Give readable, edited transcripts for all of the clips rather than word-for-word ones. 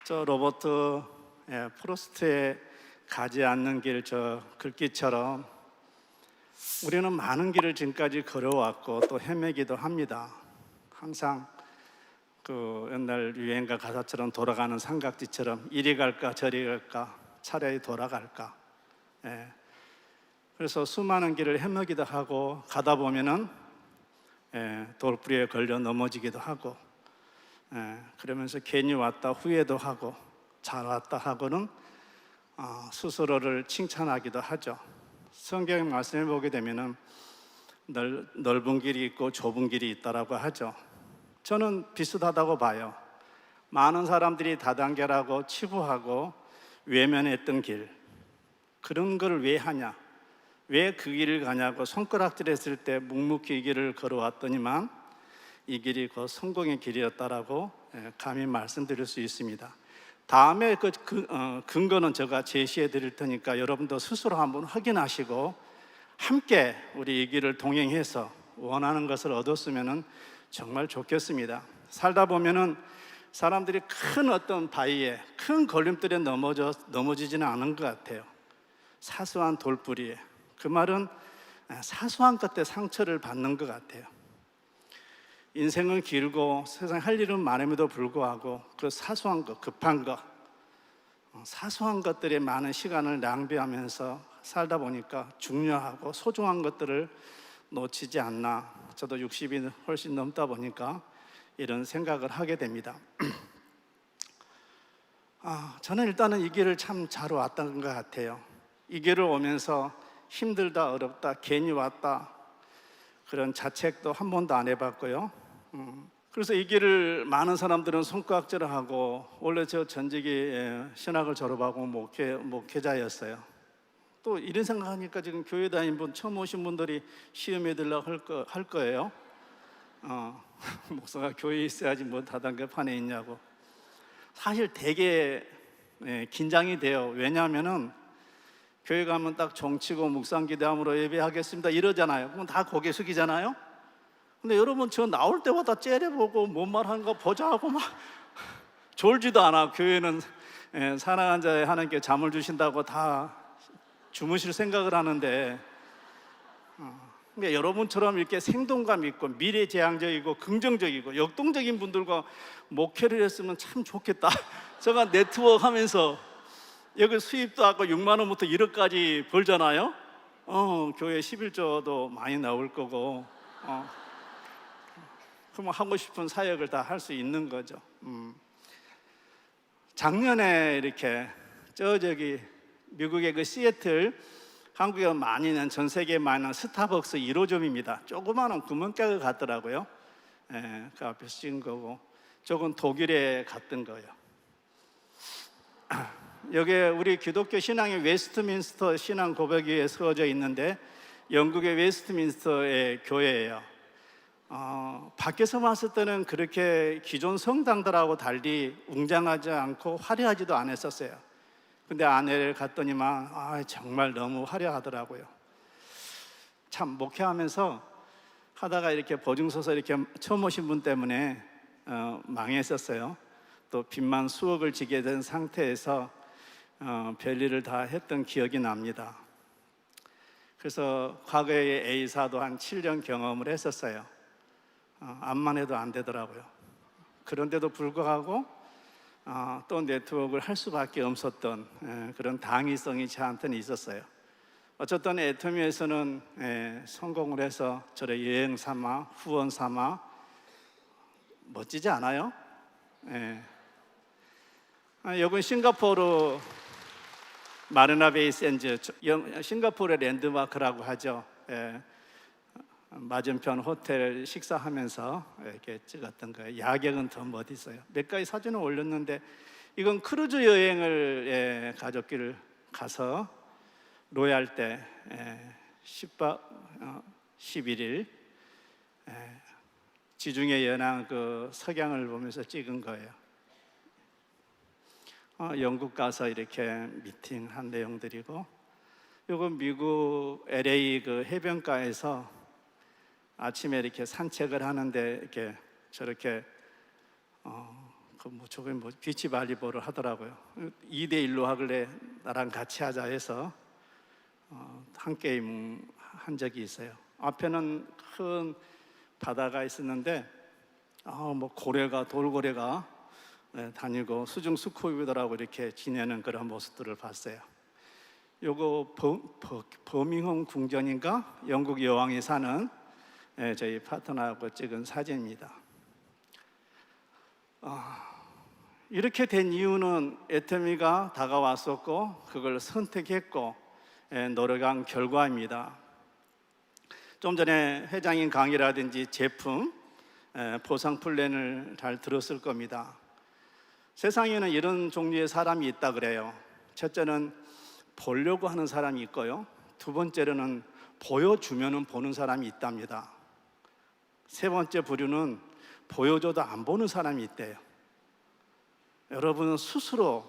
저 로버트 프로스트의 가지 않는 길 저 글귀처럼 우리는 많은 길을 지금까지 걸어왔고 또 헤매기도 합니다. 항상 그 옛날 유행가 가사처럼 돌아가는 삼각지처럼 이리 갈까 저리 갈까 차라리 돌아갈까. 그래서 수많은 길을 헤매기도 하고 가다 보면은 돌부리에 걸려 넘어지기도 하고 그러면서 괜히 왔다 후회도 하고 잘 왔다 하고는 스스로를 칭찬하기도 하죠. 성경 말씀을 보게 되면은 넓은 길이 있고 좁은 길이 있다라고 하죠. 저는 비슷하다고 봐요. 많은 사람들이 다단계라고 치부하고 외면했던 길, 그런 걸 왜 하냐, 왜 그 길을 가냐고 손가락질했을 때 묵묵히 이 길을 걸어왔더니만 이 길이 곧 성공의 길이었다라고 감히 말씀드릴 수 있습니다. 다음에 근거는 제가 제시해 드릴 테니까 여러분도 스스로 한번 확인하시고 함께 우리 이 길을 동행해서 원하는 것을 얻었으면 정말 좋겠습니다. 살다 보면은 사람들이 큰 어떤 바위에 큰 걸림돌에 넘어지지는 않은 것 같아요. 사소한 돌부리에, 그 말은 사소한 것에 상처를 받는 것 같아요. 인생은 길고 세상에 할 일은 많음에도 불구하고 그 사소한 것, 급한 것, 사소한 것들에 많은 시간을 낭비하면서 살다 보니까 중요하고 소중한 것들을 놓치지 않나. 저도 60이 훨씬 넘다 보니까 이런 생각을 하게 됩니다. 저는 일단은 이 길을 참 잘 왔던 것 같아요. 이 길을 오면서 힘들다, 어렵다, 괜히 왔다, 그런 자책도 한 번도 안 해봤고요. 그래서 이 길을 많은 사람들은 손가락질을 하고, 원래 저 전직이 신학을 졸업하고 목회자였어요. 또 이런 생각하니까 지금 교회 다니는 분, 처음 오신 분들이 시험에 들려고 할 거예요. 목사가 교회에 있어야지 뭐 다단계판에 있냐고. 사실 되게 긴장이 돼요. 왜냐하면은 교회 가면 딱 종치고 묵상기도함으로 예배하겠습니다 이러잖아요. 그럼 다 고개 숙이잖아요. 근데 여러분, 저 나올 때마다 째려보고 뭔 말하는 거 보자 하고 막 졸지도 않아. 교회는 사랑한 자에 하나님께 잠을 주신다고 다 주무실 생각을 하는데, 그러니까 여러분처럼 이렇게 생동감 있고 미래지향적이고 긍정적이고 역동적인 분들과 목회를 했으면 참 좋겠다. 제가 네트워크 하면서 여기 수입도 아까 6만 원부터 1억까지 벌잖아요. 교회 11조도 많이 나올 거고, 그러면 하고 싶은 사역을 다 할 수 있는 거죠. 작년에 이렇게 저기 미국의 그 시애틀, 한국에 많이 있는, 전 세계에 많은 스타벅스 1호점입니다. 조그마한 구멍가게 갔더라고요. 그 앞에서 찍은 거고, 저건 독일에 갔던 거예요. 여기 우리 기독교 신앙의 웨스트민스터 신앙 고백위에 서어져 있는데, 영국의 웨스트민스터의 교회예요. 밖에서 봤을 때는 그렇게 기존 성당들하고 달리 웅장하지 않고 화려하지도 않았었어요. 근데 안에를 갔더니만 정말 너무 화려하더라고요. 참 목회하면서 하다가 이렇게 보증서서 이렇게 처음 오신 분 때문에 망했었어요. 또 빚만 수억을 지게 된 상태에서 별일을 다 했던 기억이 납니다. 그래서 과거에 A사도 한 7년 경험을 했었어요. 암만 해도 안 되더라고요. 그런데도 불구하고 또 네트워크를 할 수밖에 없었던 그런 당위성이 저한테는 있었어요. 어쨌든 애터미에서는 성공을 해서 저를 여행 삼아, 후원 삼아. 멋지지 않아요? 여기 싱가포르 마리나베이 샌즈, 싱가포르의 랜드마크라고 하죠. 맞은편 호텔 식사하면서 이렇게 찍었던 거예요. 야경은 더 멋있어요. 몇 가지 사진을 올렸는데, 이건 크루즈 여행을 가족끼리 가서 로얄 때 10박 11일 지중해 연안 그 석양을 보면서 찍은 거예요. 영국 가서 이렇게 미팅한 내용들이고, 이건 미국 LA 그 해변가에서 아침에 이렇게 산책을 하는데 이렇게 저렇게 저게 비치발리볼을 하더라고요. 2대1로 하길래 나랑 같이 하자 해서 한 게임 한 적이 있어요. 앞에는 큰 바다가 있었는데 고래가 돌고래가 다니고 수중 스쿠버더라고 이렇게 지내는 그런 모습들을 봤어요. 요거 버밍엄 궁전인가 영국 여왕이 사는 저희 파트너하고 찍은 사진입니다. 이렇게 된 이유는 애터미가 다가왔었고 그걸 선택했고 노력한 결과입니다. 좀 전에 회장님 강의라든지 제품 보상 플랜을 잘 들었을 겁니다. 세상에는 이런 종류의 사람이 있다 그래요. 첫째는 보려고 하는 사람이 있고요, 두 번째로는 보여주면은 보는 사람이 있답니다. 세 번째 부류는 보여줘도 안 보는 사람이 있대요. 여러분은 스스로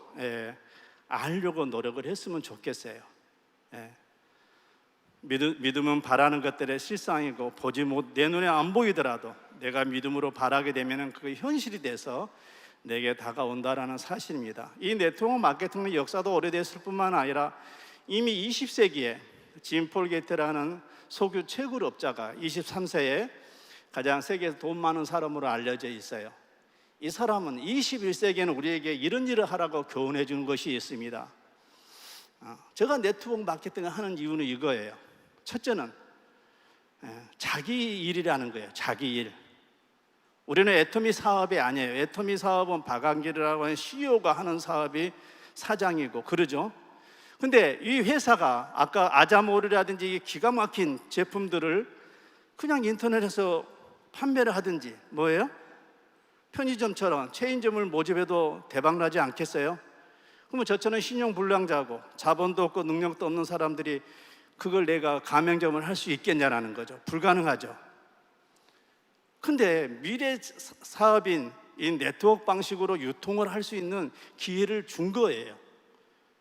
알려고 노력을 했으면 좋겠어요. 믿음은 바라는 것들의 실상이고 내 눈에 안 보이더라도 내가 믿음으로 바라게 되면 그게 현실이 돼서 내게 다가온다라는 사실입니다. 이 네트워크 마케팅의 역사도 오래됐을 뿐만 아니라 이미 20세기에 짐 폴 게이트라는 석유 채굴업자가 23세에 가장 세계에서 돈 많은 사람으로 알려져 있어요. 이 사람은 21세기에는 우리에게 이런 일을 하라고 교훈해 주는 것이 있습니다. 제가 네트워크 마케팅을 하는 이유는 이거예요. 첫째는 자기 일이라는 거예요. 자기 일. 우리는 애터미 사업이 아니에요. 애터미 사업은 박한길이라고 하는 CEO가 하는 사업이 사장이고 그러죠. 근데 이 회사가 아까 아자모르라든지 기가 막힌 제품들을 그냥 인터넷에서 판매를 하든지 뭐예요? 편의점처럼 체인점을 모집해도 대박나지 않겠어요? 그러면 저처럼 신용불량자고 자본도 없고 능력도 없는 사람들이 그걸 내가 가맹점을 할 수 있겠냐라는 거죠. 불가능하죠. 근데 미래 사업인 이 네트워크 방식으로 유통을 할 수 있는 기회를 준 거예요.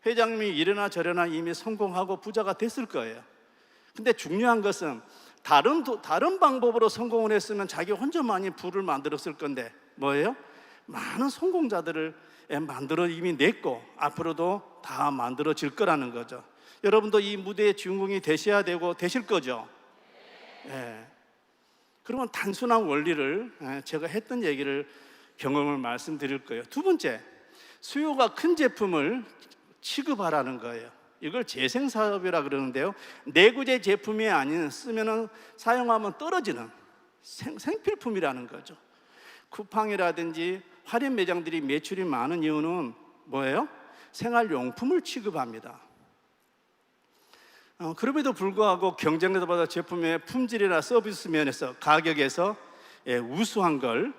회장님이 이래나 저래나 이미 성공하고 부자가 됐을 거예요. 근데 중요한 것은 다른 방법으로 성공을 했으면 자기 혼자만이 부를 만들었을 건데 뭐예요? 많은 성공자들을 만들어 이미 냈고 앞으로도 다 만들어질 거라는 거죠. 여러분도 이 무대의 주인공이 되셔야 되고 되실 거죠. 그러면 단순한 원리를 제가 했던 얘기를 경험을 말씀드릴 거예요. 두 번째, 수요가 큰 제품을 취급하라는 거예요. 이걸 재생사업이라 그러는데요, 내구재 제품이 아닌 쓰면은 사용하면 떨어지는 생필품이라는 거죠. 쿠팡이라든지 할인 매장들이 매출이 많은 이유는 뭐예요? 생활용품을 취급합니다. 그럼에도 불구하고 경쟁자보다 제품의 품질이나 서비스 면에서 가격에서 우수한 걸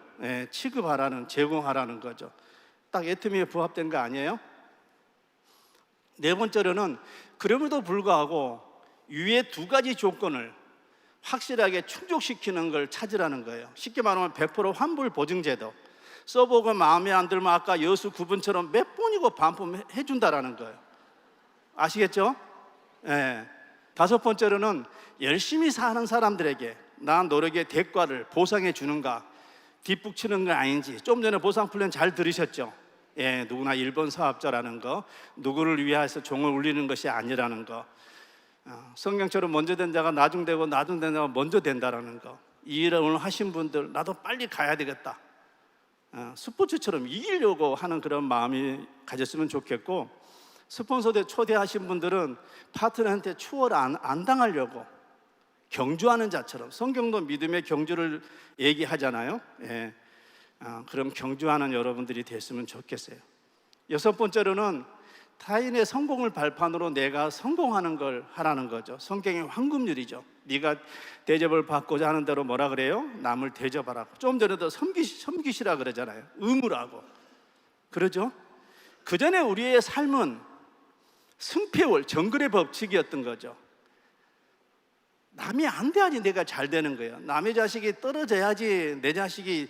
취급하라는, 제공하라는 거죠. 딱 애터미에 부합된 거 아니에요? 네 번째로는 그럼에도 불구하고 위에 두 가지 조건을 확실하게 충족시키는 걸 찾으라는 거예요. 쉽게 말하면 100% 환불 보증제도, 써보고 마음에 안 들면 아까 여수 9번처럼 몇 번이고 반품해 준다라는 거예요. 아시겠죠? 다섯 번째로는 열심히 사는 사람들에게 나 노력의 대가를 보상해 주는가, 뒷북치는 건 아닌지. 좀 전에 보상 플랜 잘 들으셨죠? 누구나 1번 사업자라는 거, 누구를 위해서 종을 울리는 것이 아니라는 거, 성경처럼 먼저 된 자가 나중되고 나중된 자가 먼저 된다라는 거. 이 일을 오늘 하신 분들 나도 빨리 가야 되겠다, 스포츠처럼 이기려고 하는 그런 마음이 가졌으면 좋겠고, 스폰서대 초대하신 분들은 파트너한테 추월 안 당하려고 경주하는 자처럼, 성경도 믿음의 경주를 얘기하잖아요. 그럼 경주하는 여러분들이 됐으면 좋겠어요. 여섯 번째로는 타인의 성공을 발판으로 내가 성공하는 걸 하라는 거죠. 성경의 황금률이죠. 네가 대접을 받고자 하는 대로 뭐라 그래요? 남을 대접하라고. 좀 전에도 섬기시라 그러잖아요. 의무라고. 그러죠? 그 전에 우리의 삶은 승패월, 정글의 법칙이었던 거죠. 남이 안 돼야지 내가 잘 되는 거예요. 남의 자식이 떨어져야지 내 자식이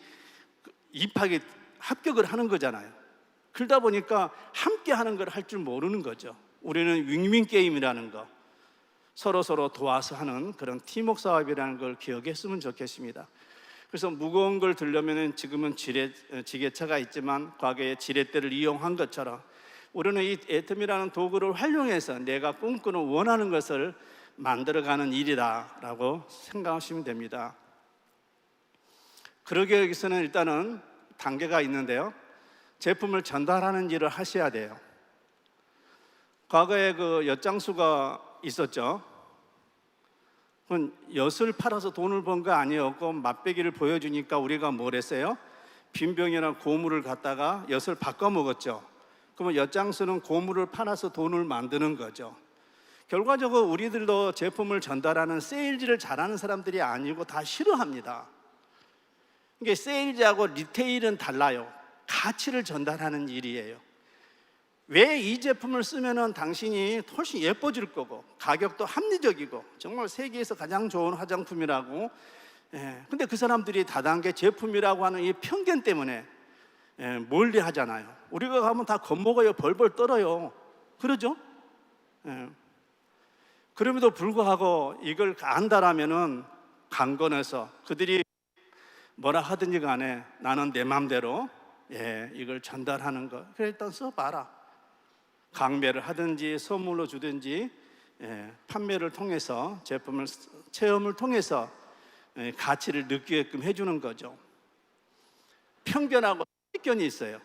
입학에 합격을 하는 거잖아요. 그러다 보니까 함께 하는 걸 할 줄 모르는 거죠. 우리는 윈윈 게임이라는 거, 서로 도와서 하는 그런 팀워크 사업이라는 걸 기억했으면 좋겠습니다. 그래서 무거운 걸 들려면 지금은 지게차가 있지만 과거에 지렛대를 이용한 것처럼 우리는 이 애텀이라는 도구를 활용해서 내가 꿈꾸는 원하는 것을 만들어가는 일이다라고 생각하시면 됩니다. 그러기 위해서는 일단은 단계가 있는데요. 제품을 전달하는 일을 하셔야 돼요. 과거에 그 엿장수가 있었죠. 그건 엿을 팔아서 돈을 번 거 아니었고 맛배기를 보여주니까 우리가 뭘 했어요? 빈병이나 고물을 갖다가 엿을 바꿔 먹었죠. 그러면 엿장수는 고물을 팔아서 돈을 만드는 거죠. 결과적으로 우리들도 제품을 전달하는 세일즈를 잘하는 사람들이 아니고 다 싫어합니다. 이게 세일즈하고 리테일은 달라요. 가치를 전달하는 일이에요. 왜 이 제품을 쓰면은 당신이 훨씬 예뻐질 거고 가격도 합리적이고 정말 세계에서 가장 좋은 화장품이라고. 근데 그 사람들이 다단계 제품이라고 하는 이 편견 때문에 멀리 하잖아요. 우리가 가면 다 겁먹어요. 벌벌 떨어요. 그러죠? 그럼에도 불구하고 이걸 안다라면은 강건해서 그들이 뭐라 하든지 간에 나는 내 맘대로 이걸 전달하는 거. 그래 일단 써봐라. 강매를 하든지 선물로 주든지 판매를 통해서 제품을 체험을 통해서 가치를 느끼게끔 해주는 거죠. 편견하고 편견이 있어요.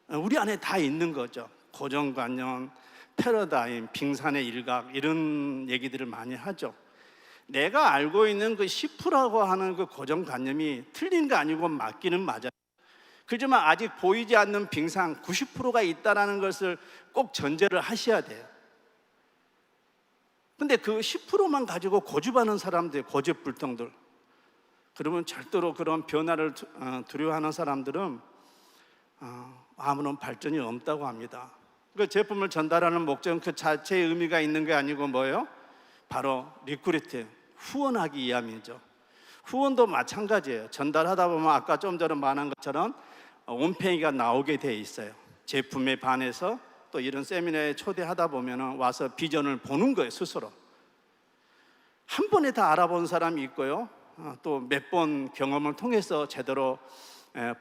우리 안에 다 있는 거죠. 고정관념, 패러다임, 빙산의 일각 이런 얘기들을 많이 하죠. 내가 알고 있는 그 10%라고 하는 그 고정관념이 틀린 거 아니고 맞기는 맞아요. 그렇지만 아직 보이지 않는 빙상 90%가 있다는 것을 꼭 전제를 하셔야 돼요. 근데 그 10%만 가지고 고집하는 사람들, 고집불통들, 그러면 절대로 그런 변화를 두려워하는 사람들은 아무런 발전이 없다고 합니다. 그 제품을 전달하는 목적은 그 자체의 의미가 있는 게 아니고 뭐예요? 바로 리크루트, 후원하기 위함이죠. 후원도 마찬가지예요. 전달하다 보면 아까 좀 전에 말한 것처럼 온팽이가 나오게 돼 있어요. 제품에 반해서 또 이런 세미나에 초대하다 보면 와서 비전을 보는 거예요. 스스로 한 번에 다 알아본 사람이 있고요, 또 몇 번 경험을 통해서 제대로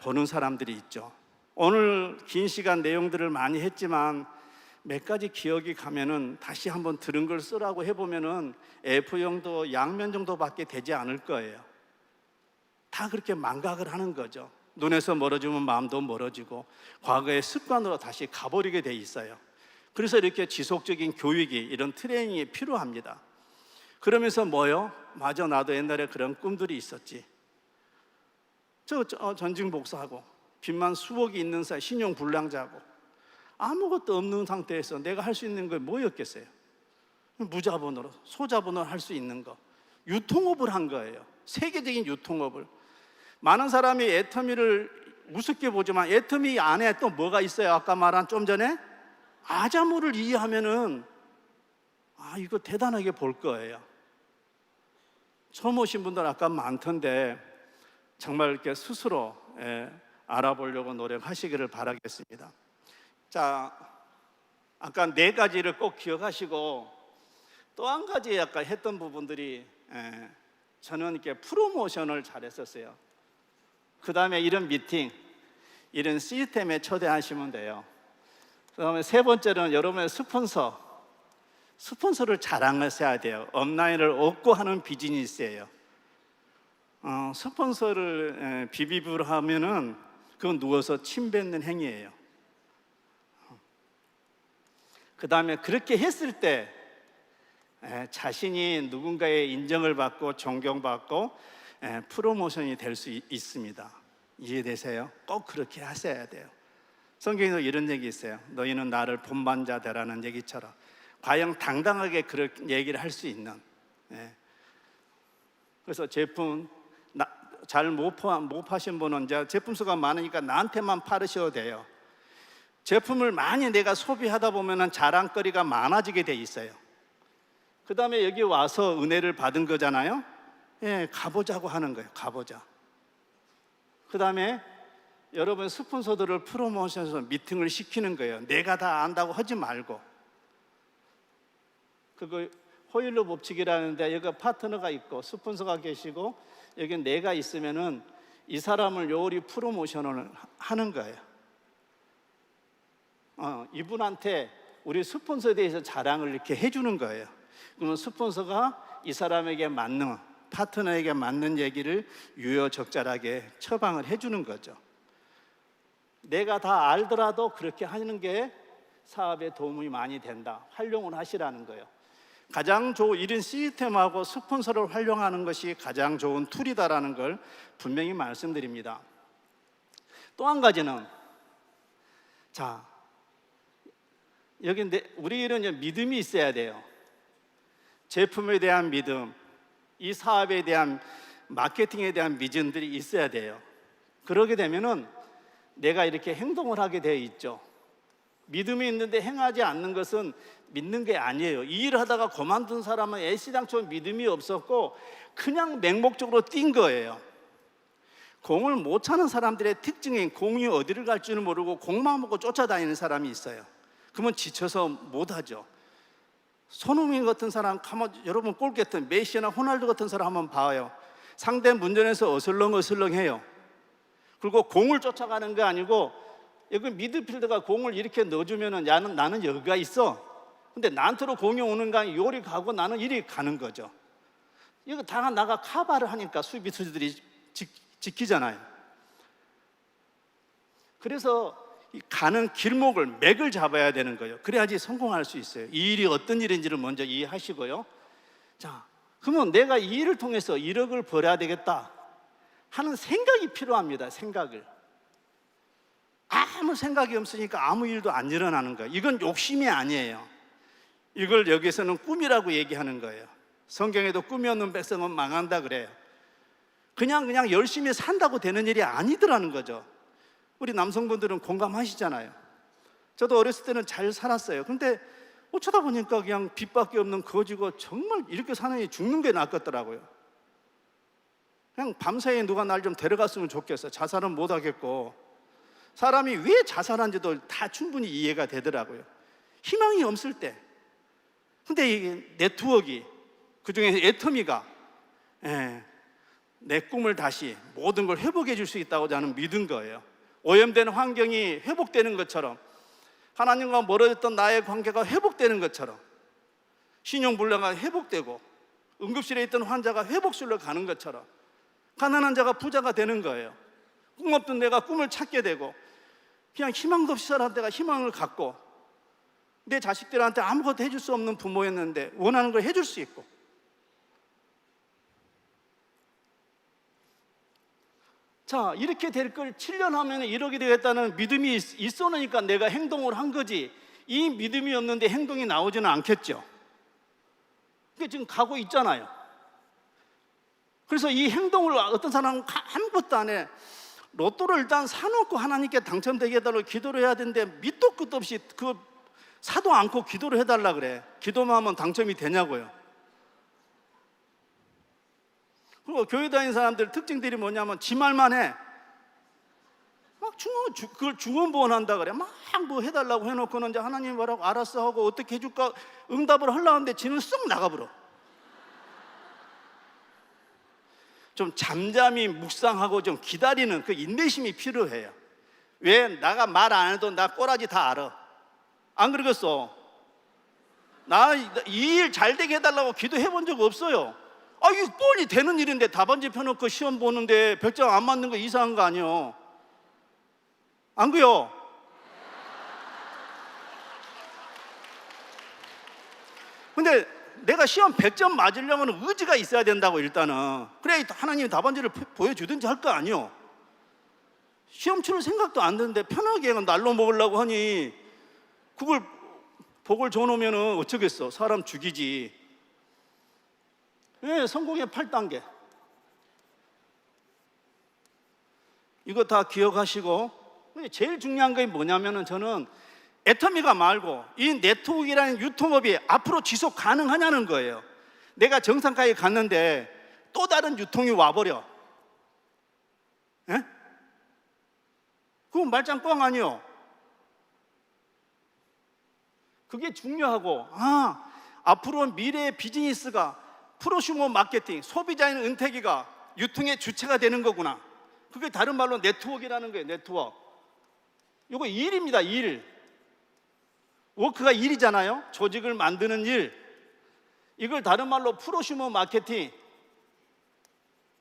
보는 사람들이 있죠. 오늘 긴 시간 내용들을 많이 했지만 몇 가지 기억이 가면은 다시 한번 들은 걸 쓰라고 해보면은 A4용도 양면 정도밖에 되지 않을 거예요. 다 그렇게 망각을 하는 거죠. 눈에서 멀어지면 마음도 멀어지고 과거의 습관으로 다시 가버리게 돼 있어요. 그래서 이렇게 지속적인 교육이, 이런 트레이닝이 필요합니다. 그러면서 뭐요? 맞아, 나도 옛날에 그런 꿈들이 있었지. 전직 목사하고 빚만 수억이 있는 사이 신용 불량자고 아무것도 없는 상태에서 내가 할 수 있는 게 뭐였겠어요? 무자본으로, 소자본으로 할 수 있는 거, 유통업을 한 거예요. 세계적인 유통업을. 많은 사람이 애터미를 우습게 보지만 애터미 안에 또 뭐가 있어요? 아까 말한 좀 전에 아자모를 이해하면은 이거 대단하게 볼 거예요. 처음 오신 분들 아까 많던데 정말 이렇게 스스로 알아보려고 노력하시기를 바라겠습니다. 자, 아까 4가지를 꼭 기억하시고 또 한 가지 아까 했던 부분들이 저는 이렇게 프로모션을 잘했었어요. 그 다음에 이런 미팅, 이런 시스템에 초대하시면 돼요. 그 다음에 3번째는 여러분의 스폰서를 자랑하셔야 돼요. 업라인을 얻고 하는 비즈니스예요. 스폰서를 비비브로 하면은 그건 누워서 침 뱉는 행위예요. 그 다음에 그렇게 했을 때 자신이 누군가의 인정을 받고 존경받고 프로모션이 될 수 있습니다. 이해되세요? 꼭 그렇게 하셔야 돼요. 성경에도 이런 얘기 있어요. 너희는 나를 본받자 되라는 얘기처럼 과연 당당하게 그런 얘기를 할 수 있는. 그래서 제품 잘 못 파신 분은 이제 제품 수가 많으니까 나한테만 팔으셔도 돼요. 제품을 많이 내가 소비하다 보면 자랑거리가 많아지게 돼 있어요. 그 다음에 여기 와서 은혜를 받은 거잖아요. 가보자고 하는 거예요. 가보자. 그 다음에 여러분 스폰서들을 프로모션해서 미팅을 시키는 거예요. 내가 다 안다고 하지 말고. 그거 호일러 법칙이라는데 여기 파트너가 있고 스폰서가 계시고 여기 내가 있으면은 이 사람을 요리 프로모션을 하는 거예요. 이분한테 우리 스폰서에 대해서 자랑을 이렇게 해주는 거예요. 그러면 스폰서가 이 사람에게 맞는, 파트너에게 맞는 얘기를 유효적절하게 처방을 해주는 거죠. 내가 다 알더라도 그렇게 하는 게 사업에 도움이 많이 된다. 활용을 하시라는 거예요. 가장 좋은 이런 시스템하고 스폰서를 활용하는 것이 가장 좋은 툴이다라는 걸 분명히 말씀드립니다. 또 한 가지는, 자, 여기 우리는 믿음이 있어야 돼요. 제품에 대한 믿음, 이 사업에 대한 마케팅에 대한 믿음들이 있어야 돼요. 그러게 되면은 내가 이렇게 행동을 하게 되어 있죠. 믿음이 있는데 행하지 않는 것은 믿는 게 아니에요. 이 일을 하다가 그만둔 사람은 애시당초 믿음이 없었고 그냥 맹목적으로 뛴 거예요. 공을 못 차는 사람들의 특징인 공이 어디를 갈지는 모르고 공만 보고 쫓아다니는 사람이 있어요. 그러면 지쳐서 못하죠. 손흥민 같은 사람, 여러분 골 같은 메시나 호날두 같은 사람 한번 봐요. 상대 문전에서 어슬렁어슬렁해요. 그리고 공을 쫓아가는 게 아니고 여기 미드필더가 공을 이렇게 넣어주면은 나는 여기가 있어. 근데 나한테로 공이 오는 거 아니고 요리 가고 나는 이리 가는 거죠. 이거 다 나가 카바를 하니까 수비수들이 지키잖아요. 그래서 이 가는 길목을 맥을 잡아야 되는 거예요. 그래야지 성공할 수 있어요. 이 일이 어떤 일인지를 먼저 이해하시고요. 자, 그러면 내가 이 일을 통해서 1억을 벌어야 되겠다 하는 생각이 필요합니다. 생각을. 아무 생각이 없으니까 아무 일도 안 일어나는 거예요. 이건 욕심이 아니에요. 이걸 여기서는 꿈이라고 얘기하는 거예요. 성경에도 꿈이 없는 백성은 망한다 그래요. 그냥 열심히 산다고 되는 일이 아니더라는 거죠. 우리 남성분들은 공감하시잖아요. 저도 어렸을 때는 잘 살았어요. 근데 어쩌다 보니까 그냥 빚밖에 없는 거지고 정말 이렇게 사느니 죽는 게 낫겠더라고요. 그냥 밤사이에 누가 날 좀 데려갔으면 좋겠어. 자살은 못 하겠고. 사람이 왜 자살한지도 다 충분히 이해가 되더라고요. 희망이 없을 때. 근데 이 네트워크가, 그중에 애터미가 내 꿈을 다시 모든 걸 회복해 줄 수 있다고 저는 믿은 거예요. 오염된 환경이 회복되는 것처럼, 하나님과 멀어졌던 나의 관계가 회복되는 것처럼, 신용불량가 회복되고 응급실에 있던 환자가 회복실로 가는 것처럼 가난한 자가 부자가 되는 거예요. 꿈 없던 내가 꿈을 찾게 되고, 그냥 희망도 없이 살았던 내가 희망을 갖고, 내 자식들한테 아무것도 해줄 수 없는 부모였는데 원하는 걸 해줄 수 있고. 자, 이렇게 될 걸 7년 하면 1억이 되겠다는 믿음이 있었으니까 내가 행동을 한 거지, 이 믿음이 없는데 행동이 나오지는 않겠죠. 그게 지금 가고 있잖아요. 그래서 이 행동을 어떤 사람은 아무것도 안 해. 로또를 일단 사놓고 하나님께 당첨되게 해달라고 기도를 해야 되는데 밑도 끝도 없이 그 사도 않고 기도를 해달라 그래. 기도만 하면 당첨이 되냐고요. 그리고 교회 다니는 사람들 특징들이 뭐냐면 지 말만 해. 막 그걸 중언부언한다 그래. 막 뭐 해달라고 해놓고는 이제 하나님 뭐라고 알았어 하고 어떻게 해줄까 응답을 하려고 하는데 지는 쏙 나가버려. 좀 잠잠히 묵상하고 좀 기다리는 그 인내심이 필요해요. 왜? 나가 말 안 해도 나 꼬라지 다 알아. 안 그러겠어? 나 이 일 잘 되게 해달라고 기도해 본 적 없어요. 이거 뻔히 되는 일인데 답안지 펴놓고 시험 보는데 100점 안 맞는 거 이상한 거 아니에요? 안 그래요? 근데 내가 시험 100점 맞으려면 의지가 있어야 된다고 일단은. 그래야 하나님이 답안지를 보여주든지 할 거 아니에요. 시험 치를 생각도 안 드는데 편하게 날로 먹으려고 하니 그걸 복을 줘놓으면 어쩌겠어. 사람 죽이지. 성공의 8단계. 이거 다 기억하시고, 제일 중요한 게 뭐냐면은 저는 애터미가 말고 이 네트워크라는 유통업이 앞으로 지속 가능하냐는 거예요. 내가 정상까지 갔는데 또 다른 유통이 와버려. 그건 말짱 아니요. 그게 중요하고, 앞으로 미래의 비즈니스가 프로슈머 마케팅, 소비자인 은퇴기가 유통의 주체가 되는 거구나. 그게 다른 말로 네트워크라는 거예요. 네트워크. 이거 일입니다. 일. 워크가 일이잖아요. 조직을 만드는 일. 이걸 다른 말로 프로슈머 마케팅,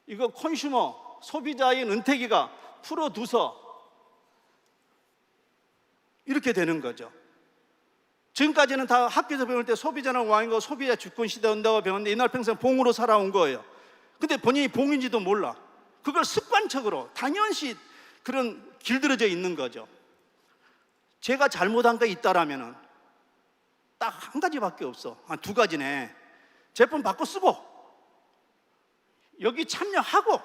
이거 컨슈머, 소비자인 은퇴기가 풀어두서 이렇게 되는 거죠. 지금까지는 다 학교에서 배울 때 소비자는 왕이고 소비자 주권 시대 온다고 배웠는데 이날 평생 봉으로 살아온 거예요. 근데 본인이 봉인지도 몰라. 그걸 습관적으로 당연시 그런 길들여져 있는 거죠. 제가 잘못한 게 있다라면은 딱 한 가지밖에 없어. 한 두 가지네. 제품 바꿔 쓰고 여기 참여하고,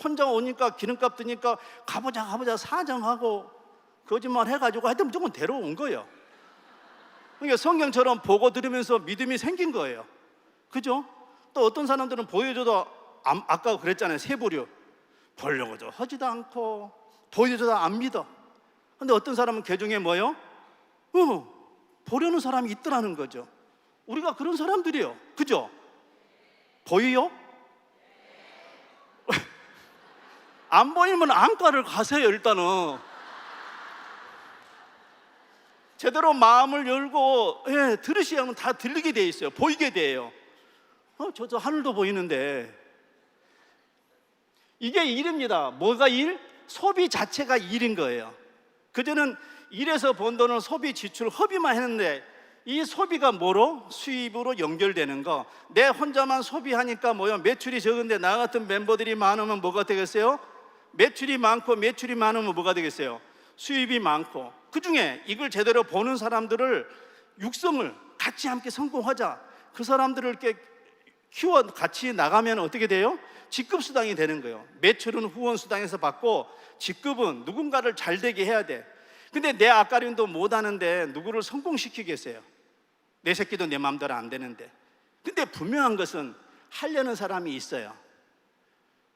혼자 오니까 기름값 드니까 가보자 사정하고 거짓말 해가지고 하여튼 무조건 데려온 거예요. 그러니까 성경처럼 보고 들으면서 믿음이 생긴 거예요. 그죠? 또 어떤 사람들은 보여줘도 아까 그랬잖아요. 세 부류. 보려고도 하지도 않고 보여줘도 안 믿어. 근데 어떤 사람은 개중에 뭐요? 보려는 사람이 있더라는 거죠. 우리가 그런 사람들이에요. 그죠? 보여요? 안 보이면 안과를 가세요. 일단은 제대로 마음을 열고 들으시면 다 들리게 돼 있어요. 보이게 돼요. 저도 하늘도 보이는데. 이게 일입니다. 뭐가 일? 소비 자체가 일인 거예요. 그전에는 일에서 번 돈을 소비 지출 허비만 했는데, 이 소비가 뭐로? 수입으로 연결되는 거. 내 혼자만 소비하니까 뭐요? 매출이 적은데 나 같은 멤버들이 많으면 뭐가 되겠어요? 매출이 많으면 뭐가 되겠어요? 수입이 많고. 그 중에 이걸 제대로 보는 사람들을, 육성을 같이 함께 성공하자, 그 사람들을 이렇게 키워 같이 나가면 어떻게 돼요? 직급수당이 되는 거예요. 매출은 후원수당에서 받고 직급은 누군가를 잘 되게 해야 돼. 근데 내 앞가림도 못하는데 누구를 성공시키겠어요? 내 새끼도 내 마음대로 안 되는데. 근데 분명한 것은 하려는 사람이 있어요.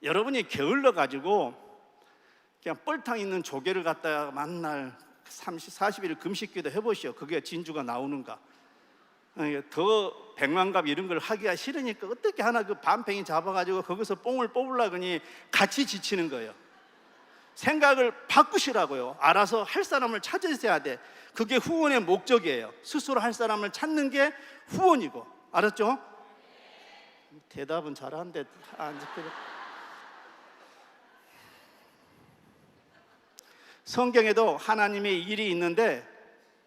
여러분이 게을러 가지고 그냥 뻘탕 있는 조개를 갖다가 만날 40일 금식기도 해보시오. 그게 진주가 나오는가. 더 백만갑 이런 걸 하기가 싫으니까 어떻게 하나 그 반팽이 잡아가지고 거기서 뽕을 뽑으려고 하니 같이 지치는 거예요. 생각을 바꾸시라고요. 알아서 할 사람을 찾으셔야 돼. 그게 후원의 목적이에요. 스스로 할 사람을 찾는 게 후원이고. 알았죠? 대답은 잘하는데 안 지켜요. 성경에도 하나님의 일이 있는데,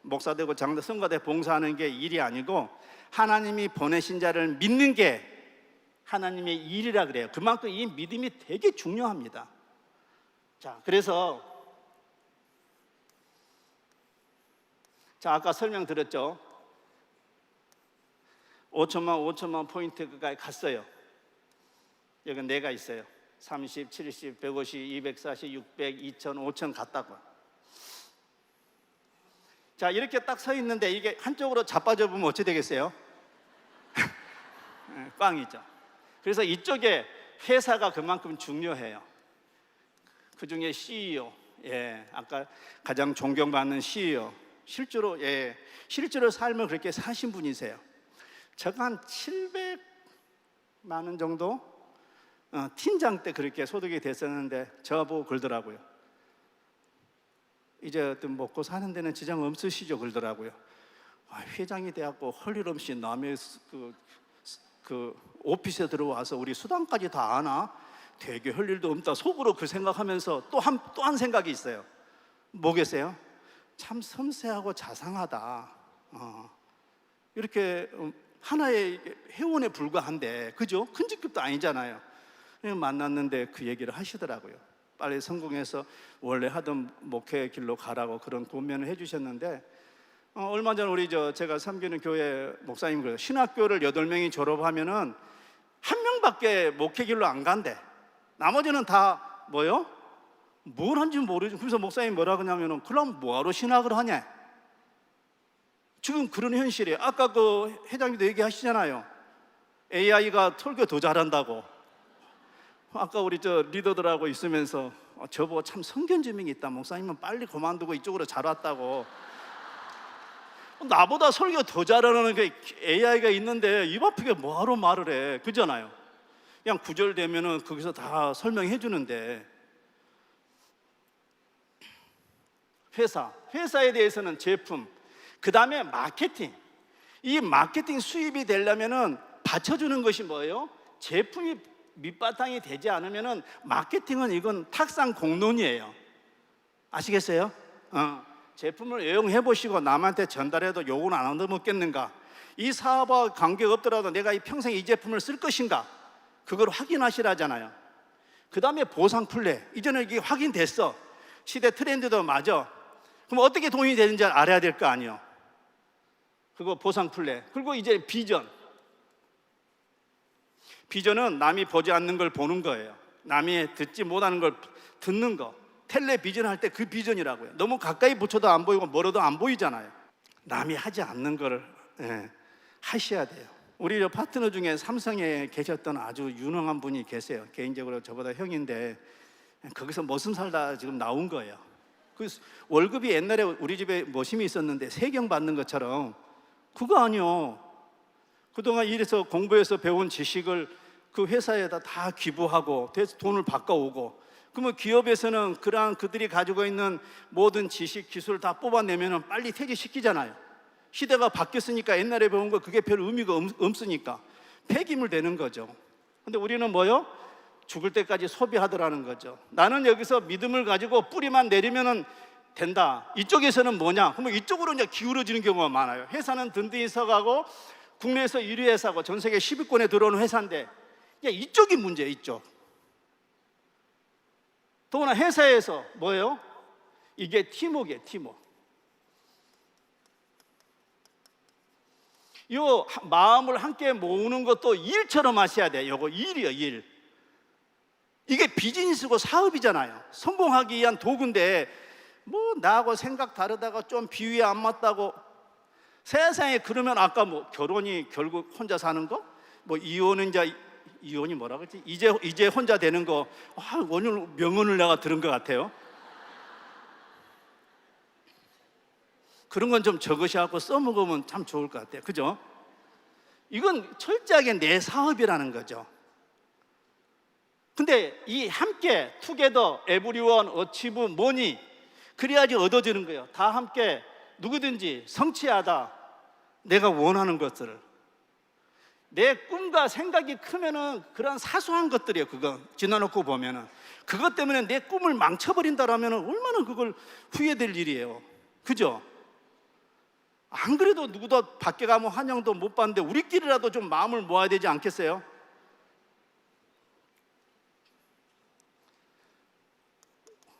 목사 되고 장로 성가대 봉사하는 게 일이 아니고 하나님이 보내신 자를 믿는 게 하나님의 일이라 그래요. 그만큼 이 믿음이 되게 중요합니다. 자, 그래서 아까 설명드렸죠. 5천만 포인트까지 갔어요. 여기 내가 있어요. 30, 70, 150, 240, 600, 2000, 5000 갔다고. 자, 이렇게 딱 서 있는데 이게 한쪽으로 자빠져 보면 어찌 되겠어요? 꽝이죠. 그래서 이쪽에 회사가 그만큼 중요해요. 그 중에 CEO, 아까 가장 존경받는 CEO, 실제로 삶을 그렇게 사신 분이세요. 제가 한 700만 원 정도 팀장 때 그렇게 소득이 됐었는데 저보고 그러더라고요. 이제 어떤 먹고 사는 데는 지장 없으시죠? 그러더라고요. 회장이 돼갖고 할 일 없이 남의 그 오피스에 들어와서 우리 수당까지 다 아나? 되게 할 일도 없다. 속으로 그 생각하면서 또 한 생각이 있어요. 뭐겠어요? 참 섬세하고 자상하다. 이렇게 하나의 회원에 불과한데, 그죠? 큰 직급도 아니잖아요. 만났는데 그 얘기를 하시더라고요. 빨리 성공해서 원래 하던 목회 길로 가라고 그런 권면을 해주셨는데, 얼마 전 우리 제가 섬기는 교회 목사님 그래요. 신학교를 8명이 졸업하면은 한 명밖에 목회 길로 안 간대. 나머지는 다 뭐요? 뭘 한지 모르죠. 그래서 목사님이 뭐라 그러냐면은, 그럼 뭐하러 신학을 하냐? 지금 그런 현실이에요. 아까 그 회장님도 얘기하시잖아요. AI가 설교 더 잘한다고. 아까 우리 리더들하고 있으면서 저보고 참 성견지명이 있다. 목사님은 빨리 그만두고 이쪽으로 잘 왔다고. 나보다 설교 더 잘하는 게 AI가 있는데 입 아프게 뭐하러 말을 해, 그잖아요. 그냥 구절 되면은 거기서 다 설명해 주는데. 회사에 대해서는 제품, 그 다음에 마케팅. 이 마케팅 수입이 되려면은 받쳐주는 것이 뭐예요? 제품이 밑바탕이 되지 않으면은 마케팅은 이건 탁상 공론이에요. 아시겠어요? 제품을 애용해 보시고 남한테 전달해도 욕은 안 얻어먹겠는가? 이 사업과 관계가 없더라도 내가 이 평생 이 제품을 쓸 것인가? 그걸 확인하시라잖아요. 그 다음에 보상 플레이. 이제는 이게 확인됐어. 시대 트렌드도 맞아. 그럼 어떻게 도움이 되는지 알아야 될 거 아니에요. 그거 보상 플레이. 그리고 이제 비전. 비전은 남이 보지 않는 걸 보는 거예요. 남이 듣지 못하는 걸 듣는 거. 텔레비전 할 때 그 비전이라고요. 너무 가까이 붙여도 안 보이고 멀어도 안 보이잖아요. 남이 하지 않는 거를 하셔야 돼요. 우리 파트너 중에 삼성에 계셨던 아주 유능한 분이 계세요. 개인적으로 저보다 형인데 거기서 머슴 살다 지금 나온 거예요. 그 월급이 옛날에 우리 집에 머슴이 있었는데 세경 받는 것처럼 그거 아니요. 그동안 일해서 공부해서 배운 지식을 그 회사에다 다 기부하고 돈을 바꿔오고, 그러면 기업에서는 그들이 가지고 있는 모든 지식, 기술을 다 뽑아내면 빨리 퇴직시키잖아요. 시대가 바뀌었으니까 옛날에 배운 거 그게 별 의미가 없으니까 폐기물 되는 거죠. 근데 우리는 뭐요? 죽을 때까지 소비하더라는 거죠. 나는 여기서 믿음을 가지고 뿌리만 내리면 된다. 이쪽에서는 뭐냐? 그러면 이쪽으로 이제 기울어지는 경우가 많아요. 회사는 든든히 서가고 국내에서 1위 회사고 전 세계 10위권에 들어오는 회사인데 이쪽이 문제예요. 이쪽. 더구나 회사에서 뭐예요? 이게 팀워크예요. 팀워크. 이 마음을 함께 모으는 것도 일처럼 하셔야 돼요. 이거 일이에요. 일. 이게 비즈니스고 사업이잖아요. 성공하기 위한 도구인데 뭐 나하고 생각 다르다가 좀 비위에 안 맞다고 세상에. 그러면 아까 뭐 결혼이 결국 혼자 사는 거, 뭐 이혼이 뭐라 그랬지? 이제 혼자 되는 거. 오늘 명언을 내가 들은 것 같아요. 그런 건 좀 적으셔갖고 써먹으면 참 좋을 것 같아요. 그죠? 이건 철저하게 내 사업이라는 거죠. 근데 이 함께 투게더, 에브리원, 어치브, 뭐니, 그래야지 얻어지는 거예요. 다 함께 누구든지 성취하다. 내가 원하는 것들을. 내 꿈과 생각이 크면은 그런 사소한 것들이에요. 그거 지나놓고 보면은 그것 때문에 내 꿈을 망쳐버린다라면은 얼마나 그걸 후회될 일이에요. 그죠? 안 그래도 누구도 밖에 가면 환영도 못 받는데 우리끼리라도 좀 마음을 모아야 되지 않겠어요?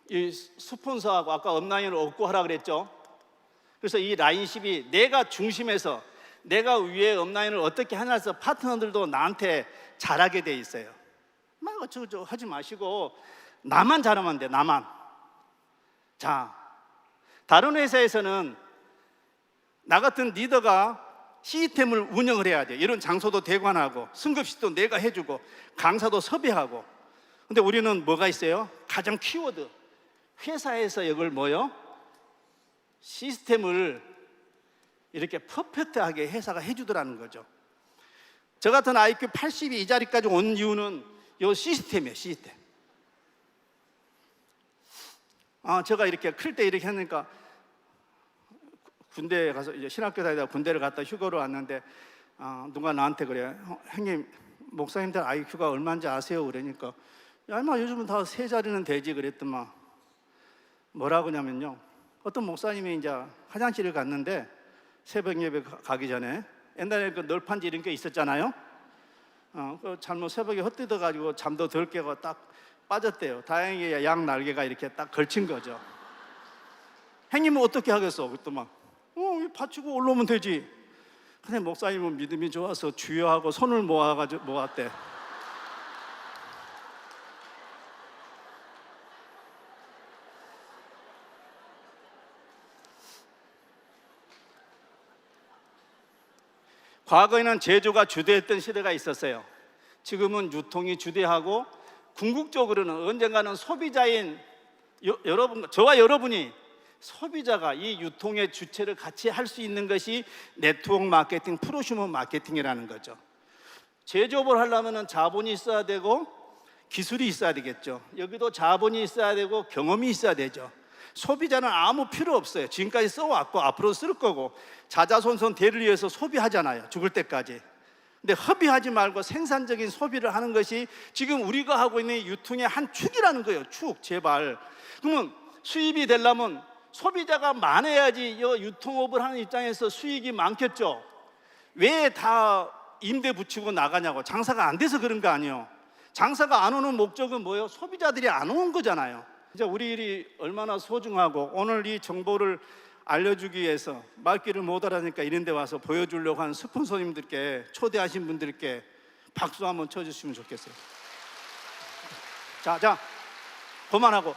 이 스폰서하고 아까 업라인을 얻고 하라 그랬죠. 그래서 이 라인십이 내가 중심에서 내가 위에 업라인을 어떻게 하나 해서 파트너들도 나한테 잘하게 돼 있어요. 막 어쩌고저쩌고 하지 마시고 나만 잘하면 돼. 나만. 자, 다른 회사에서는 나 같은 리더가 시스템을 운영을 해야 돼. 이런 장소도 대관하고 승급식도 내가 해주고 강사도 섭외하고. 근데 우리는 뭐가 있어요? 가장 키워드. 회사에서 이걸 뭐요? 시스템을 이렇게 퍼펙트하게 회사가 해주더라는 거죠. 저 같은 IQ 80이 이 자리까지 온 이유는 이 시스템이에요. 시스템. 제가 이렇게 클 때 이렇게 하니까 군대에 가서 이제 신학교 다니다가 군대를 갔다 휴가로 왔는데 누가 나한테 그래. 형님, 목사님들 IQ가 얼마인지 아세요? 그러니까 야, 인마 요즘은 다 세 자리는 되지 그랬더만. 뭐라고 하냐면요, 어떤 목사님이 이제 화장실을 갔는데 새벽 예배 가기 전에 옛날에 그 널판지 이런 게 있었잖아요. 그 잘못 새벽에 헛디뎌 가지고 잠도 덜 깨고 딱 빠졌대요. 다행히 양 날개가 이렇게 딱 걸친 거죠. 형님은 어떻게 하겠어? 그랬더만 받치고 올라오면 되지. 근데 목사님은 믿음이 좋아서 주여하고 손을 모았대. 과거에는 제조가 주도했던 시대가 있었어요. 지금은 유통이 주도하고 궁극적으로는 언젠가는 소비자인 여러분, 저와 여러분이 소비자가 이 유통의 주체를 같이 할 수 있는 것이 네트워크 마케팅, 프로슈머 마케팅이라는 거죠. 제조업을 하려면 자본이 있어야 되고 기술이 있어야 되겠죠. 여기도 자본이 있어야 되고 경험이 있어야 되죠. 소비자는 아무 필요 없어요. 지금까지 써왔고 앞으로 쓸 거고 자자손손 대를 위해서 소비하잖아요, 죽을 때까지. 근데 허비하지 말고 생산적인 소비를 하는 것이 지금 우리가 하고 있는 유통의 한 축이라는 거예요. 축, 제발. 그러면 수입이 되려면 소비자가 많아야지 유통업을 하는 입장에서 수익이 많겠죠. 왜 다 임대 붙이고 나가냐고. 장사가 안 돼서 그런 거 아니에요. 장사가 안 오는 목적은 뭐예요? 소비자들이 안 오는 거잖아요. 이제 우리 일이 얼마나 소중하고, 오늘 이 정보를 알려주기 위해서 말귀를 못 알아니까 이런 데 와서 보여주려고 한 스폰서님들께, 초대하신 분들께 박수 한번 쳐주시면 좋겠어요. 자, 그만하고.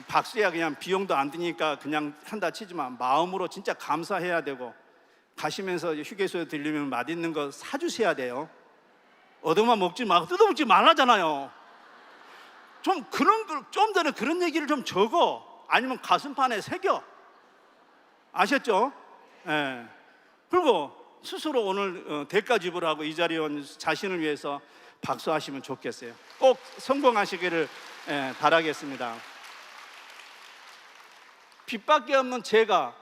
박수야 그냥 비용도 안 드니까 그냥 한다 치지만 마음으로 진짜 감사해야 되고, 가시면서 휴게소에 들리면 맛있는 거 사주셔야 돼요. 얻어만 먹지 말고 뜯어먹지 말라잖아요. 좀 그런 걸, 좀 전에 그런 얘기를 좀 적어. 아니면 가슴판에 새겨. 아셨죠? 예. 그리고 스스로 오늘 대가 지불하고 이 자리에 온 자신을 위해서 박수하시면 좋겠어요. 꼭 성공하시기를 바라겠습니다. 빚밖에 없는 제가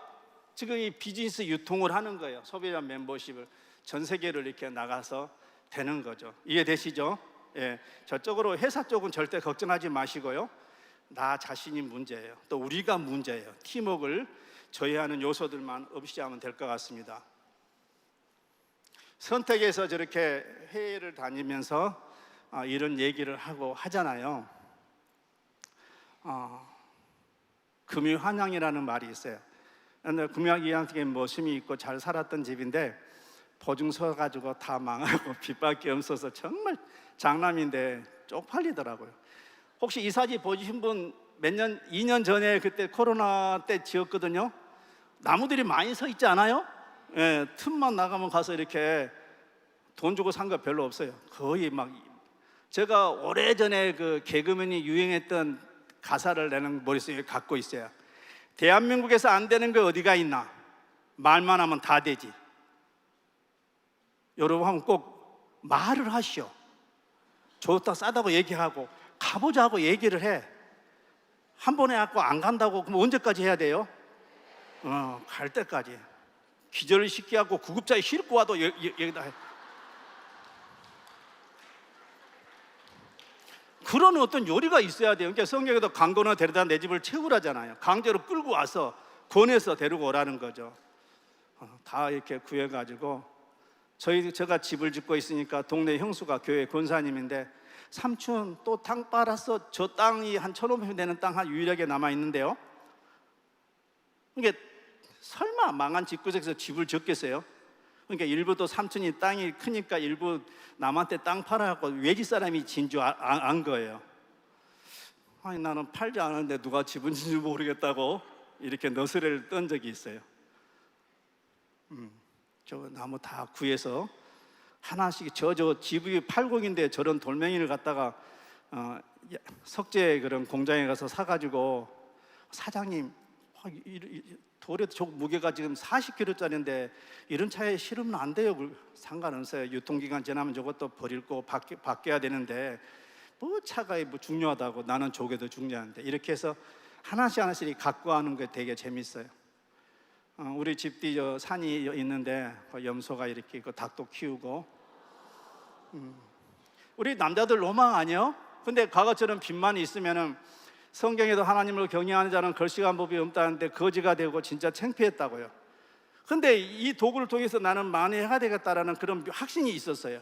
지금 이 비즈니스 유통을 하는 거예요. 소비자 멤버십을 전 세계를 이렇게 나가서 되는 거죠. 이해되시죠? 예, 저쪽으로 회사 쪽은 절대 걱정하지 마시고요. 나 자신이 문제예요. 또 우리가 문제예요. 팀워크를 저해하는 요소들만 없이하면 될 것 같습니다. 선택해서 저렇게 회의를 다니면서 이런 얘기를 하고 하잖아요. 금유환영이라는 말이 있어요. 금유환영이 모심이 있고 잘 살았던 집인데 보증서 가지고 다 망하고 빚밖에 없어서 정말 장남인데 쪽팔리더라고요. 혹시 이 사진 보신 분 몇 년, 2년 전에 그때 코로나 때 지었거든요. 나무들이 많이 서 있지 않아요? 예, 틈만 나가면 가서 이렇게 돈 주고 산 거 별로 없어요. 거의 막. 제가 오래전에 그 개그맨이 유행했던 가사를 내는 머릿속에 갖고 있어요. 대한민국에서 안 되는 게 어디가 있나? 말만 하면 다 되지. 여러분 하면 꼭 말을 하시오. 좋다 싸다고 얘기하고 가보자고 얘기를 해. 한 번에 갖고 안 간다고 그럼 언제까지 해야 돼요? 갈 때까지. 기절을 시키고 구급차에 싣고 와도 여기다 해. 그런 어떤 요리가 있어야 돼요. 그러니까 성경에도 강건어 데려다 내 집을 채우라잖아요. 강제로 끌고 와서 권해서 데리고 오라는 거죠. 다 이렇게 구해가지고 제가 집을 짓고 있으니까 동네 형수가 교회 권사님인데, 삼촌 또 땅 빨았어. 저 땅이 한 1,500평 되는 땅 한 유일하게 남아 있는데요. 이게 설마 망한 집구석에서 집을 짓겠어요? 그러니까 일부 또 삼촌이 땅이 크니까 일부 남한테 땅 팔아갖고 외지 사람이 진 줄 안 거예요. 아니 나는 팔지 않았는데 누가 집은 진지 모르겠다고 이렇게 너스레를 떤 적이 있어요. 저 나무 다 구해서 하나씩 저 집이 80인데 저런 돌멩이를 갖다가 석재 그런 공장에 가서 사가지고, 사장님 돌에 저 무게가 지금 40kg짜리인데 이런 차에 실으면 안 돼요. 상관없어요. 유통기간 지나면 저것도 버릴 거 바뀌어야 되는데 뭐 차가 뭐 중요하다고, 나는 저게 더 중요한데. 이렇게 해서 하나씩 갖고 가는 게 되게 재밌어요. 우리 집 뒤 저 산이 있는데 염소가 이렇게 있고 닭도 키우고. 우리 남자들 로망 아니에요? 근데 과거처럼 빚만 있으면은 성경에도 하나님을 경외하는 자는 걸식한 법이 없다는데 거지가 되고 진짜 창피했다고요. 근데 이 도구를 통해서 나는 많이 해야 되겠다라는 그런 확신이 있었어요.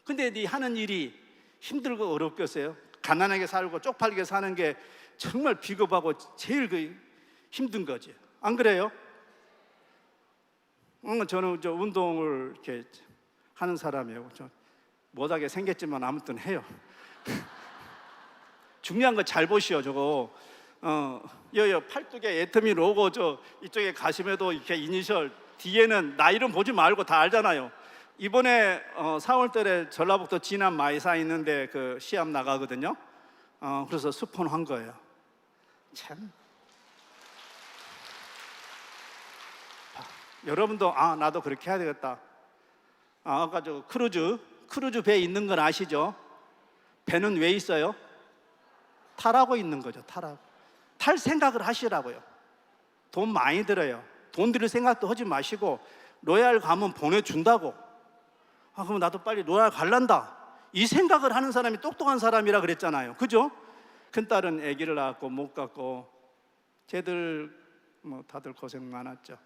근데 네 하는 일이 힘들고 어렵겠어요? 가난하게 살고 쪽팔리게 사는 게 정말 비겁하고 제일 힘든 거지. 안 그래요? 저는 저 운동을 이렇게 하는 사람이에요. 저 못하게 생겼지만 아무튼 해요. 중요한 거 잘 보시오. 저거 여 팔뚝에 애터미 로고 저 이쪽에 가심에도 이렇게 이니셜 뒤에는 나 이름 보지 말고 다 알잖아요. 이번에 4월달에 전라북도 진안 마이사 있는데 그 시합 나가거든요. 그래서 스폰한 거예요. 참 여러분도 나도 그렇게 해야 되겠다. 아까 저 크루즈 배 있는 건 아시죠? 배는 왜 있어요? 타라고 있는 거죠. 탈 생각을 하시라고요. 돈 많이 들어요. 돈 들일 생각도 하지 마시고 로얄 가면 보내준다고. 그럼 나도 빨리 로얄 갈란다, 이 생각을 하는 사람이 똑똑한 사람이라 그랬잖아요. 그죠? 큰딸은 아기를 낳았고 못 갔고, 쟤들 뭐 다들 고생 많았죠.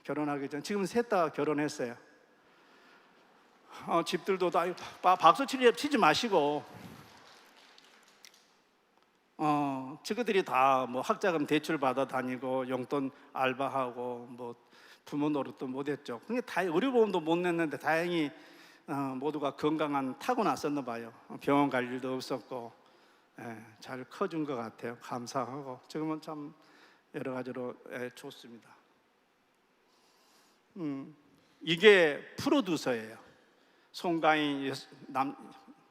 결혼하기 전, 지금 셋 다 결혼했어요. 집들도 다 박수 치지 마시고, 저들이 다 뭐 학자금 대출 받아 다니고 용돈 알바하고 뭐 부모 노릇도 못했죠. 근데 다 의료보험도 못 냈는데 다행히 모두가 건강한 타고났었나 봐요. 병원 갈 일도 없었고, 잘 커준 것 같아요. 감사하고 지금은 참 여러 가지로 좋습니다. 이게 프로듀서예요. 송가인,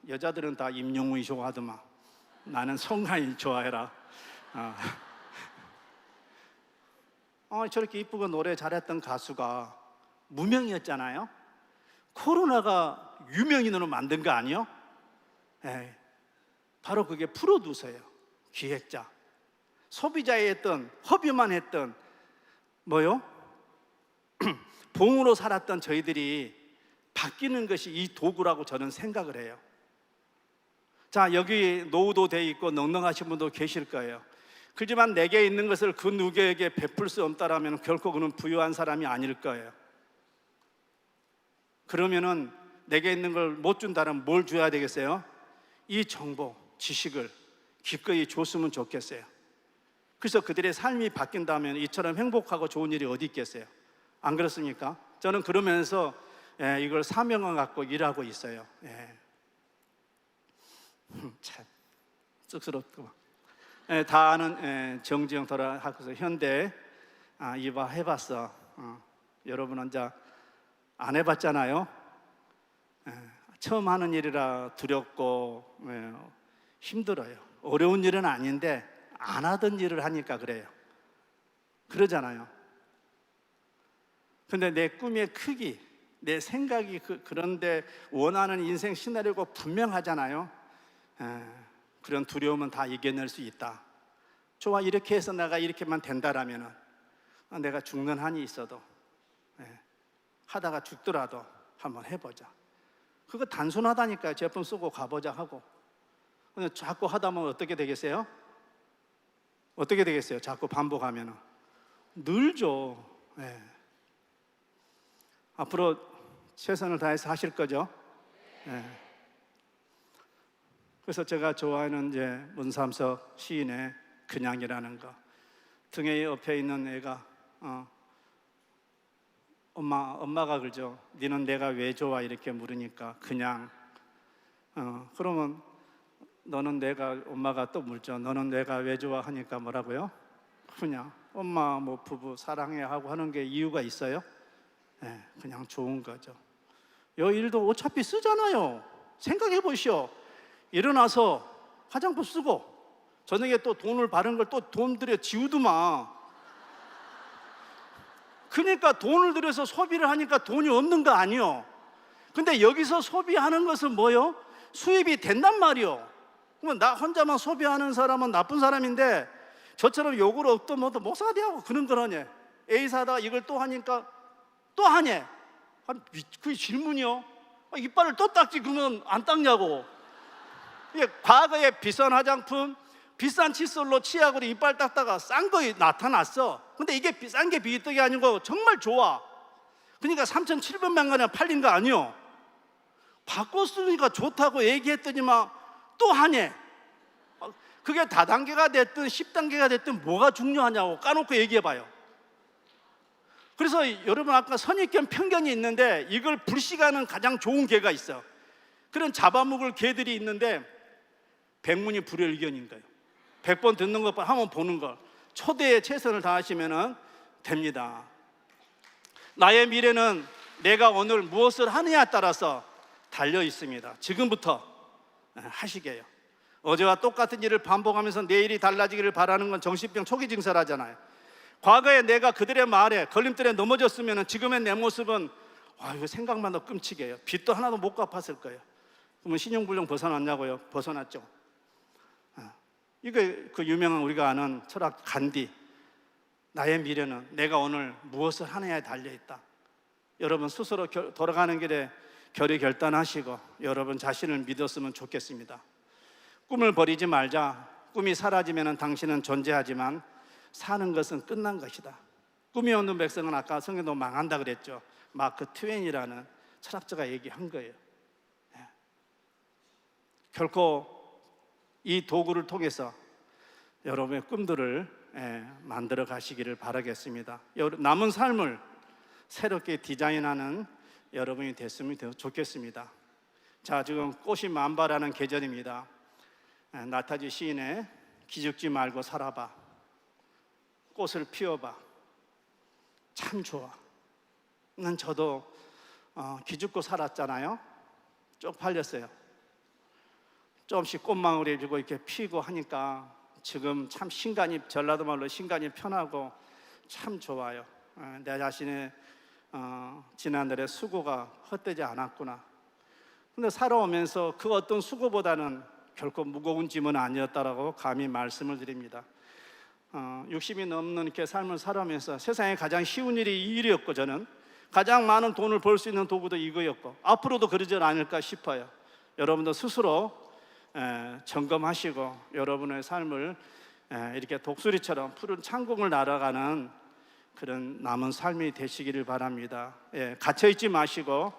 여자들은 다 임영웅이 좋아하더만 나는 송가인 좋아해라. 저렇게 이쁘고 노래 잘했던 가수가 무명이었잖아요. 코로나가 유명인으로 만든 거 아니요? 바로 그게 프로듀서예요. 기획자. 소비자의 했던, 허비만 했던 뭐요? 봉으로 살았던 저희들이 바뀌는 것이 이 도구라고 저는 생각을 해요. 자, 여기 노후도 돼 있고 넉넉하신 분도 계실 거예요. 그렇지만 내게 있는 것을 그 누구에게 베풀 수 없다라면 결코 그는 부유한 사람이 아닐 거예요. 그러면은 내게 있는 걸 못 준다면 뭘 줘야 되겠어요? 이 정보, 지식을 기꺼이 줬으면 좋겠어요. 그래서 그들의 삶이 바뀐다면 이처럼 행복하고 좋은 일이 어디 있겠어요? 안 그렇습니까? 저는 그러면서 이걸 사명을 갖고 일하고 있어요. 참 쑥스럽구만. 다 아는 정지영 돌아가서 현대 이봐 해봤어. 여러분은 이제 안 해봤잖아요. 처음 하는 일이라 두렵고 힘들어요. 어려운 일은 아닌데 안 하던 일을 하니까 그래요. 그러잖아요. 근데 내 꿈의 크기, 내 생각이 그런데 원하는 인생 시나리오가 분명하잖아요. 그런 두려움은 다 이겨낼 수 있다. 좋아, 이렇게 해서 내가 이렇게만 된다라면 내가 죽는 한이 있어도 하다가 죽더라도 한번 해보자. 그거 단순하다니까요. 제품 쓰고 가보자 하고. 근데 자꾸 하다 보면 어떻게 되겠어요? 어떻게 되겠어요? 자꾸 반복하면 늘죠. 앞으로 최선을 다해서 하실 거죠? 그래서 제가 좋아하는 이제 문삼석 시인의 그냥이라는 거. 등에 옆에 있는 애가 엄마가 그러죠. 니는 내가 왜 좋아? 이렇게 물으니까 그냥. 그러면 너는 내가, 엄마가 또 묻죠. 너는 내가 왜 좋아? 하니까 뭐라고요? 그냥 엄마 뭐 부부 사랑해 하고 하는 게 이유가 있어요? 그냥 좋은 거죠. 요 일도 어차피 쓰잖아요. 생각해 보시오. 일어나서 화장품 쓰고 저녁에 또 돈을 바른 걸 또 돈 들여 지우더만. 그러니까 돈을 들여서 소비를 하니까 돈이 없는 거 아니요. 근데 여기서 소비하는 것은 뭐요? 수입이 된단 말이요. 그러면 나 혼자만 소비하는 사람은 나쁜 사람인데 저처럼 욕을 얻도 뭐도 못 사대 하고 그런 거라니. A 사다가 이걸 또 하니까 또 하냐? 그게 질문이요? 이빨을 또 닦지 그러면 안 닦냐고. 과거에 비싼 화장품, 비싼 칫솔로 치약으로 이빨 닦다가 싼 거 나타났어. 근데 이게 비싼 게 비떡이 아니고 정말 좋아. 그러니까 3,700만 원에 팔린 거 아니요. 바꿔 쓰니까 좋다고 얘기했더니만 또 하네. 그게 다단계가 됐든 10단계가 됐든 뭐가 중요하냐고 까놓고 얘기해봐요. 그래서 여러분 아까 선입견 편견이 있는데 이걸 불식하는 가장 좋은 개가 있어. 그런 잡아먹을 개들이 있는데 백문이 불여일견인 거예요. 100번 듣는 것보다 한번 보는 걸 초대에 최선을 다하시면 됩니다. 나의 미래는 내가 오늘 무엇을 하느냐에 따라서 달려 있습니다. 지금부터 하시게요. 어제와 똑같은 일을 반복하면서 내일이 달라지기를 바라는 건 정신병 초기 증세라잖아요. 과거에 내가 그들의 말에 걸림돌에 넘어졌으면 지금의 내 모습은 이거 생각만 해도 끔찍해요. 빚도 하나도 못 갚았을 거예요. 그러면 신용불량 벗어났냐고요? 벗어났죠. 이게 그 유명한 우리가 아는 철학 간디, 나의 미래는 내가 오늘 무엇을 하느냐에 달려있다. 여러분 스스로 돌아가는 길에 결의 결단하시고 여러분 자신을 믿었으면 좋겠습니다. 꿈을 버리지 말자. 꿈이 사라지면 당신은 존재하지만 사는 것은 끝난 것이다. 꿈이 없는 백성은 아까 성경도 망한다 그랬죠. 마크 트웨인이라는 철학자가 얘기한 거예요. 결코 이 도구를 통해서 여러분의 꿈들을 만들어 가시기를 바라겠습니다. 남은 삶을 새롭게 디자인하는 여러분이 됐으면 좋겠습니다. 자, 지금 꽃이 만발하는 계절입니다. 나타지 시인의 기죽지 말고 살아봐, 꽃을 피워봐, 참 좋아. 저도 기죽고 살았잖아요. 쪽팔렸어요. 조금씩 꽃망울이 지고 이렇게 피고 하니까 지금 참 신간이, 전라도 말로 신간이 편하고 참 좋아요. 내 자신의 지난날의 수고가 헛되지 않았구나. 근데 살아오면서 그 어떤 수고보다는 결코 무거운 짐은 아니었다라고 감히 말씀을 드립니다. 60이 넘는 이렇게 삶을 살아오면서 세상에 가장 쉬운 일이 이 일이었고, 저는 가장 많은 돈을 벌 수 있는 도구도 이거였고 앞으로도 그러지 않을까 싶어요. 여러분도 스스로 점검하시고 여러분의 삶을 이렇게 독수리처럼 푸른 창공을 날아가는 그런 남은 삶이 되시기를 바랍니다. 갇혀있지 마시고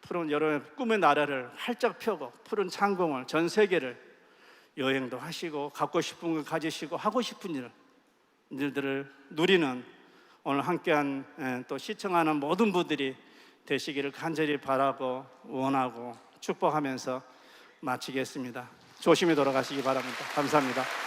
푸른 여러분의 꿈의 나라를 활짝 펴고 푸른 창공을, 전 세계를 여행도 하시고 갖고 싶은 걸 가지시고 하고 싶은 일들을 누리는 오늘 함께한 또 시청하는 모든 분들이 되시기를 간절히 바라고 원하고 축복하면서 마치겠습니다. 조심히 돌아가시기 바랍니다. 감사합니다.